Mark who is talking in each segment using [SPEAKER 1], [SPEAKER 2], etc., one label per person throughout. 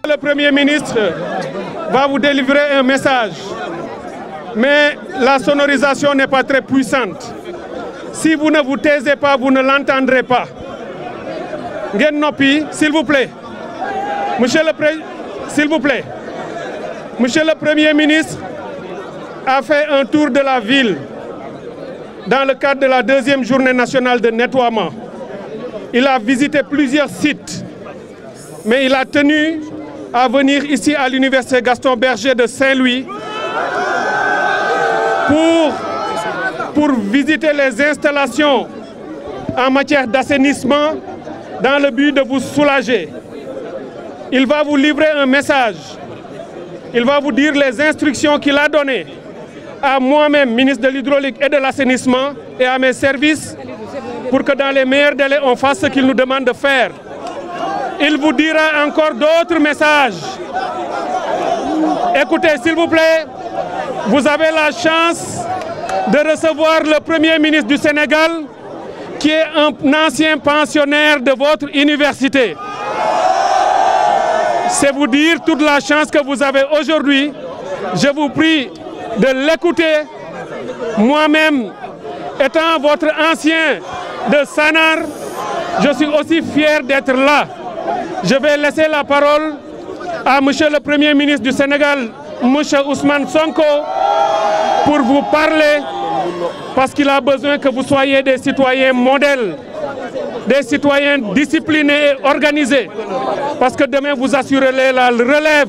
[SPEAKER 1] Le Premier ministre va vous délivrer un message, mais la sonorisation n'est pas très puissante. Si vous ne vous taisez pas, vous ne l'entendrez pas. Ngeen noppi, s'il vous plaît. S'il vous plaît. Monsieur le Premier ministre a fait un tour de la ville dans le cadre de la deuxième journée nationale de nettoiement. Il a visité plusieurs sites, mais il a tenu à venir ici à l'université Gaston Berger de Saint-Louis pour visiter les installations en matière d'assainissement dans le but de vous soulager. Il va vous livrer un message. Il va vous dire les instructions qu'il a données à moi-même, ministre de l'Hydraulique et de l'Assainissement, et à mes services, pour que dans les meilleurs délais, on fasse ce qu'il nous demande de faire. Il vous dira encore d'autres messages. Écoutez, s'il vous plaît, vous avez la chance de recevoir le Premier ministre du Sénégal, qui est un ancien pensionnaire de votre université. C'est vous dire toute la chance que vous avez aujourd'hui. Je vous prie de l'écouter. Moi-même, étant votre ancien de Sanar, je suis aussi fier d'être là. Je vais laisser la parole à Monsieur le Premier ministre du Sénégal, Monsieur Ousmane Sonko, pour vous parler, parce qu'il a besoin que vous soyez des citoyens modèles, des citoyens disciplinés et organisés, parce que demain vous assurerez la relève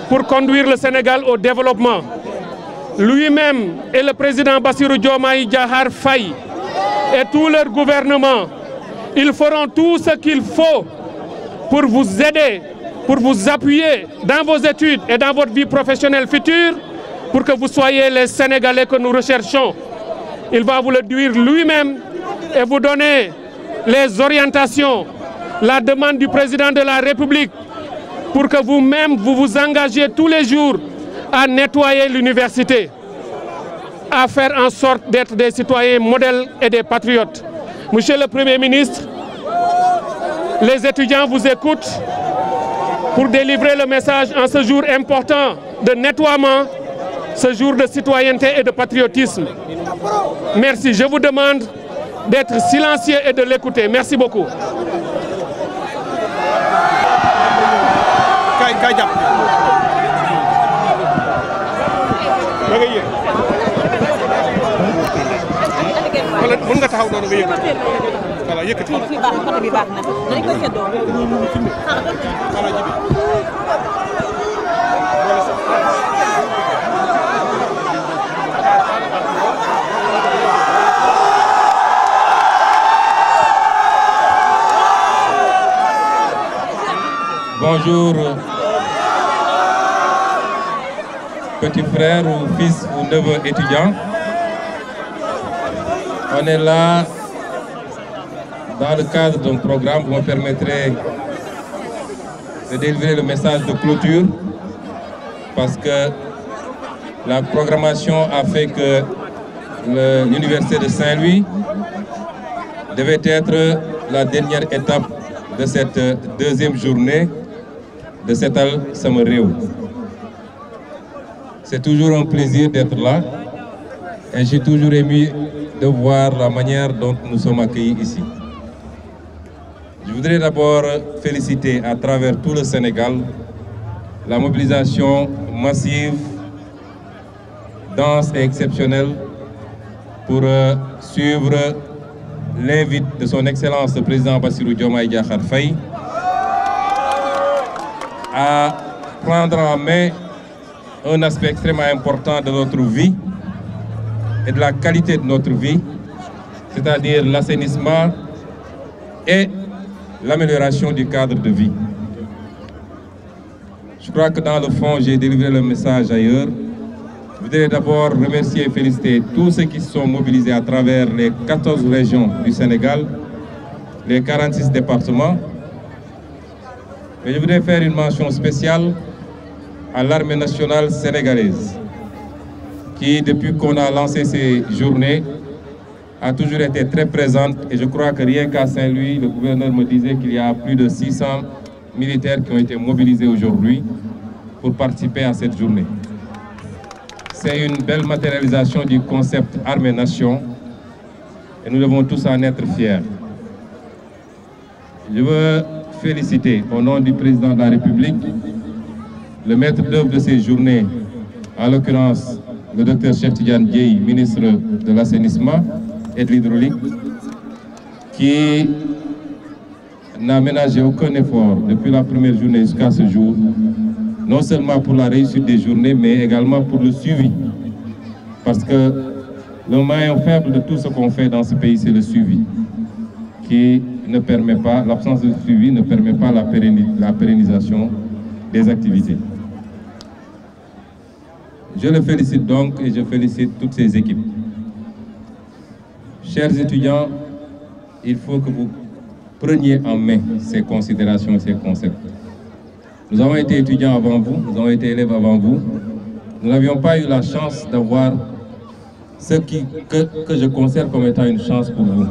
[SPEAKER 1] pour conduire le Sénégal au développement. Lui-même et le président Bassirou Diomaye Diakhar Faye et tout leur gouvernement, ils feront tout ce qu'il faut pour vous aider, pour vous appuyer dans vos études et dans votre vie professionnelle future, pour que vous soyez les Sénégalais que nous recherchons. Il va vous le dire lui-même et vous donner les orientations, la demande du président de la République, pour que vous-même vous vous engagiez tous les jours à nettoyer l'université, à faire en sorte d'être des citoyens modèles et des patriotes. Monsieur le Premier ministre, les étudiants vous écoutent pour délivrer le message en ce jour important de nettoiement, ce jour de citoyenneté et de patriotisme. Merci. Je vous demande d'être silencieux et de l'écouter. Merci beaucoup.
[SPEAKER 2] Bonjour, petit frère ou fils ou neveu étudiant. On est là dans le cadre d'un programme. Vous me permettrez de délivrer le message de clôture parce que la programmation a fait que l'université de Saint-Louis devait être la dernière étape de cette deuxième journée de Setal Sama Réew. C'est toujours un plaisir d'être là et je suis toujours ému de voir la manière dont nous sommes accueillis ici. Je voudrais d'abord féliciter à travers tout le Sénégal la mobilisation massive, dense et exceptionnelle pour suivre l'invite de son Excellence le Président Bassirou Diomaye Diakhar Faye à prendre en main un aspect extrêmement important de notre vie et de la qualité de notre vie, c'est-à-dire l'assainissement et l'amélioration du cadre de vie. Je crois que dans le fond, j'ai délivré le message ailleurs. Je voudrais d'abord remercier et féliciter tous ceux qui se sont mobilisés à travers les 14 régions du Sénégal, les 46 départements. Mais je voudrais faire une mention spéciale à l'armée nationale sénégalaise, qui, depuis qu'on a lancé ces journées, a toujours été très présente. Et je crois que rien qu'à Saint-Louis, le gouverneur me disait qu'il y a plus de 600 militaires qui ont été mobilisés aujourd'hui pour participer à cette journée. C'est une belle matérialisation du concept armée-nation et nous devons tous en être fiers. Je veux féliciter au nom du président de la République le maître d'œuvre de ces journées, en l'occurrence le Dr Cheikh Tidiane Dièye, ministre de l'Assainissement et de l'Hydraulique, qui n'a ménagé aucun effort depuis la première journée jusqu'à ce jour, non seulement pour la réussite des journées, mais également pour le suivi. Parce que le maillon faible de tout ce qu'on fait dans ce pays, c'est le suivi, qui ne permet pas, l'absence de suivi ne permet pas la pérennisation des activités. Je le félicite donc et je félicite toutes ces équipes. Chers étudiants, il faut que vous preniez en main ces considérations et ces concepts. Nous avons été étudiants avant vous, nous avons été élèves avant vous. Nous n'avions pas eu la chance d'avoir ce que je considère comme étant une chance pour vous.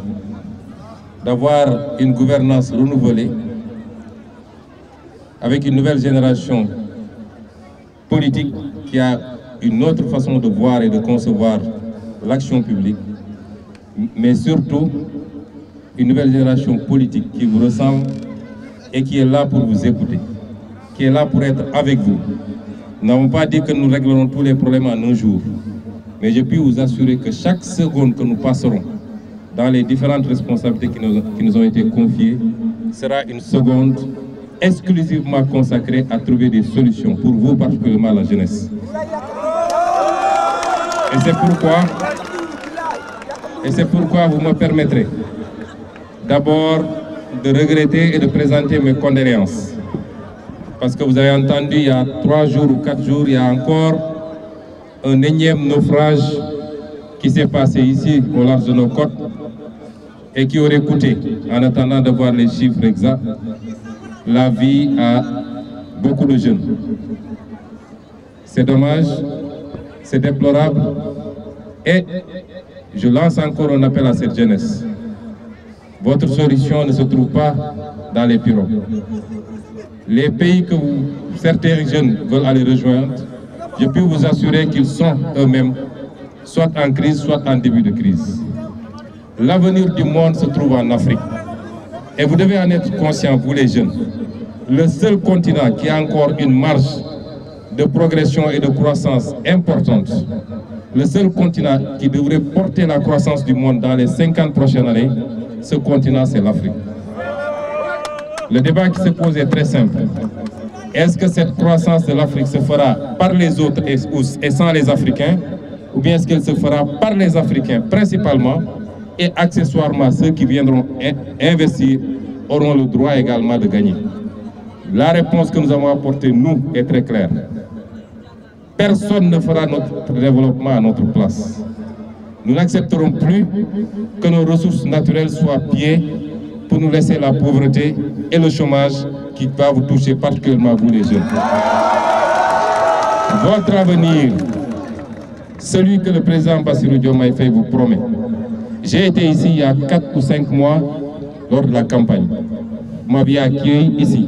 [SPEAKER 2] D'avoir une gouvernance renouvelée, avec une nouvelle génération politique qui a une autre façon de voir et de concevoir l'action publique, mais surtout une nouvelle génération politique qui vous ressemble et qui est là pour vous écouter, qui est là pour être avec vous. Nous n'avons pas dit que nous réglerons tous les problèmes en un jour, mais je puis vous assurer que chaque seconde que nous passerons dans les différentes responsabilités qui nous ont été confiées sera une seconde exclusivement consacrée à trouver des solutions pour vous, particulièrement la jeunesse. Et c'est pourquoi vous me permettrez d'abord de regretter et de présenter mes condoléances. Parce que vous avez entendu il y a 3 jours ou 4 jours, il y a encore un énième naufrage qui s'est passé ici au large de nos côtes et qui aurait coûté, en attendant de voir les chiffres exacts, la vie à beaucoup de jeunes. C'est dommage, c'est déplorable et je lance encore un appel à cette jeunesse. Votre solution ne se trouve pas dans les pirogues. Les pays que certains jeunes veulent aller rejoindre, je peux vous assurer qu'ils sont eux-mêmes soit en crise, soit en début de crise. L'avenir du monde se trouve en Afrique. Et vous devez en être conscients, vous les jeunes. Le seul continent qui a encore une marge de progression et de croissance importante, le seul continent qui devrait porter la croissance du monde dans les 50 prochaines années, ce continent, c'est l'Afrique. Le débat qui se pose est très simple. Est-ce que cette croissance de l'Afrique se fera par les autres et sans les Africains, ou bien est-ce qu'elle se fera par les Africains principalement, et accessoirement ceux qui viendront investir auront le droit également de gagner? La réponse que nous avons apportée, nous, est très claire. Personne ne fera notre développement à notre place. Nous n'accepterons plus que nos ressources naturelles soient pillées pour nous laisser la pauvreté et le chômage qui va vous toucher particulièrement vous les jeunes. Votre avenir, celui que le président Bassirou Diomaye Faye vous promet. J'ai été ici il y a 4 ou 5 mois lors de la campagne. Vous m'aviez accueilli ici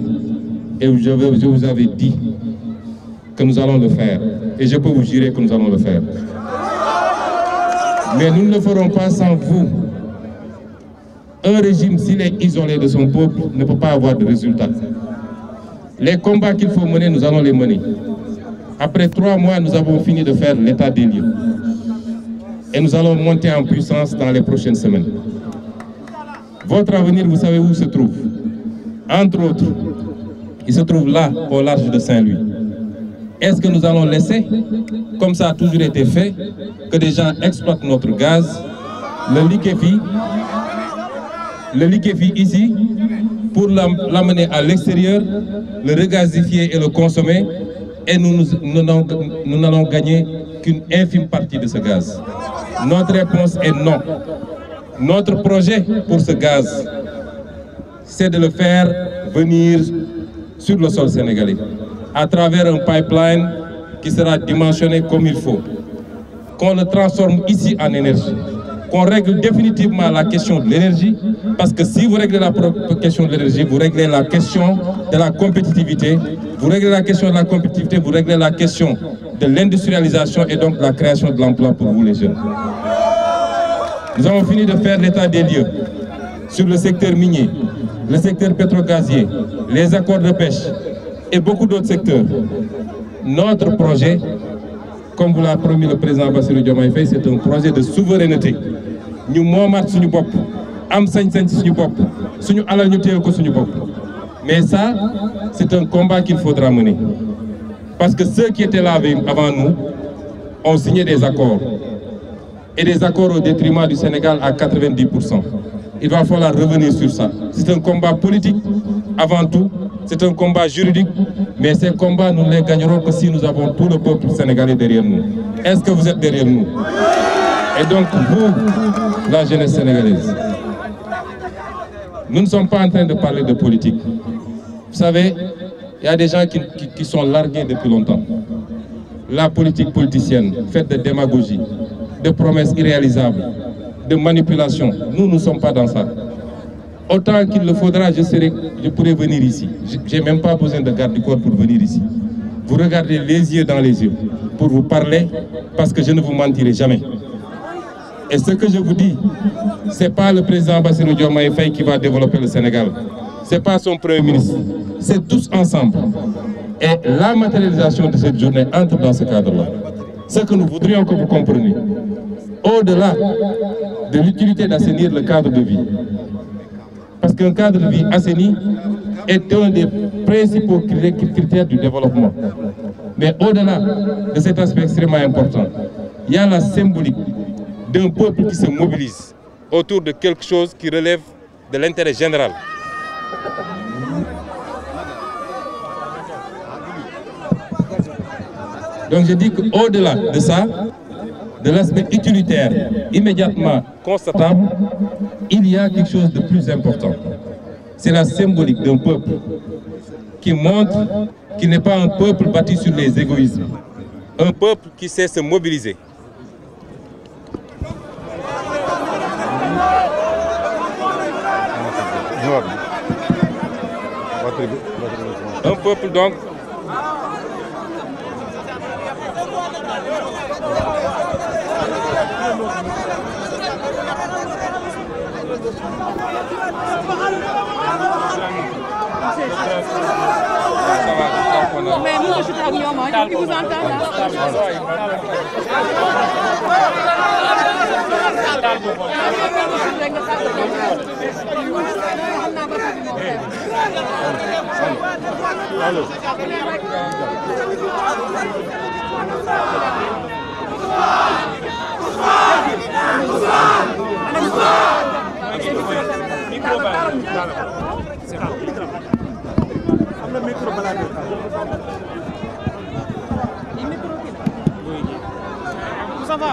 [SPEAKER 2] et je vous avais dit que nous allons le faire. Et je peux vous jurer que nous allons le faire. Mais nous ne le ferons pas sans vous. Un régime, s'il est isolé de son peuple, ne peut pas avoir de résultats. Les combats qu'il faut mener, nous allons les mener. Après 3 mois, nous avons fini de faire l'état des lieux. Et nous allons monter en puissance dans les prochaines semaines. Votre avenir, vous savez où il se trouve? Entre autres, il se trouve là, au large de Saint-Louis. Est-ce que nous allons laisser, comme ça a toujours été fait, que des gens exploitent notre gaz, le liquéfient ici, pour l'amener à l'extérieur, le regazifier et le consommer, et nous n'allons gagner qu'une infime partie de ce gaz? Notre réponse est non. Notre projet pour ce gaz, c'est de le faire venir sur le sol sénégalais, à travers un pipeline qui sera dimensionné comme il faut, qu'on le transforme ici en énergie, qu'on règle définitivement la question de l'énergie, parce que si vous réglez la question de l'énergie, vous réglez la question de la compétitivité, vous réglez la question de la compétitivité, vous réglez la question de l'industrialisation et donc la création de l'emploi pour vous les jeunes. Nous avons fini de faire l'état des lieux sur le secteur minier, le secteur pétrogazier, les accords de pêche et beaucoup d'autres secteurs. Notre projet, comme vous l'a promis le président Bassirou Diomaye Faye, c'est un projet de souveraineté. Nous sommes suñu bopp, am sañ-sañ suñu bopp, suñu alal ñu téyel ko suñu bopp. Mais ça, c'est un combat qu'il faudra mener. Parce que ceux qui étaient là avant nous ont signé des accords. Et des accords au détriment du Sénégal à 90%. Il va falloir revenir sur ça. C'est un combat politique avant tout, c'est un combat juridique, mais ces combats, nous ne les gagnerons que si nous avons tout le peuple sénégalais derrière nous. Est-ce que vous êtes derrière nous? Et donc, vous, la jeunesse sénégalaise, nous ne sommes pas en train de parler de politique. Vous savez, il y a des gens qui sont largués depuis longtemps. La politique politicienne, faite de démagogie, de promesses irréalisables, de manipulation, nous ne sommes pas dans ça. Autant qu'il le faudra, je pourrais venir ici. Je n'ai même pas besoin de garde du corps pour venir ici. Vous regardez les yeux dans les yeux pour vous parler, parce que je ne vous mentirai jamais. Et ce que je vous dis, ce n'est pas le président Bassirou Diomaye Faye qui va développer le Sénégal. Ce n'est pas son Premier ministre. C'est tous ensemble. Et la matérialisation de cette journée entre dans ce cadre-là. Ce que nous voudrions que vous compreniez, au-delà de l'utilité d'assainir le cadre de vie. Parce qu'un cadre de vie assaini est un des principaux critères du développement. Mais au-delà de cet aspect extrêmement important, il y a la symbolique d'un peuple qui se mobilise autour de quelque chose qui relève de l'intérêt général. Donc je dis qu'au-delà de ça, de l'aspect utilitaire immédiatement constatable, il y a quelque chose de plus important. C'est la symbolique d'un peuple qui montre qu'il n'est pas un peuple bâti sur les égoïsmes. Un peuple qui sait se mobiliser. Un peuple donc
[SPEAKER 3] mais moi je suis avec moi, qui vous entend
[SPEAKER 4] Ça va.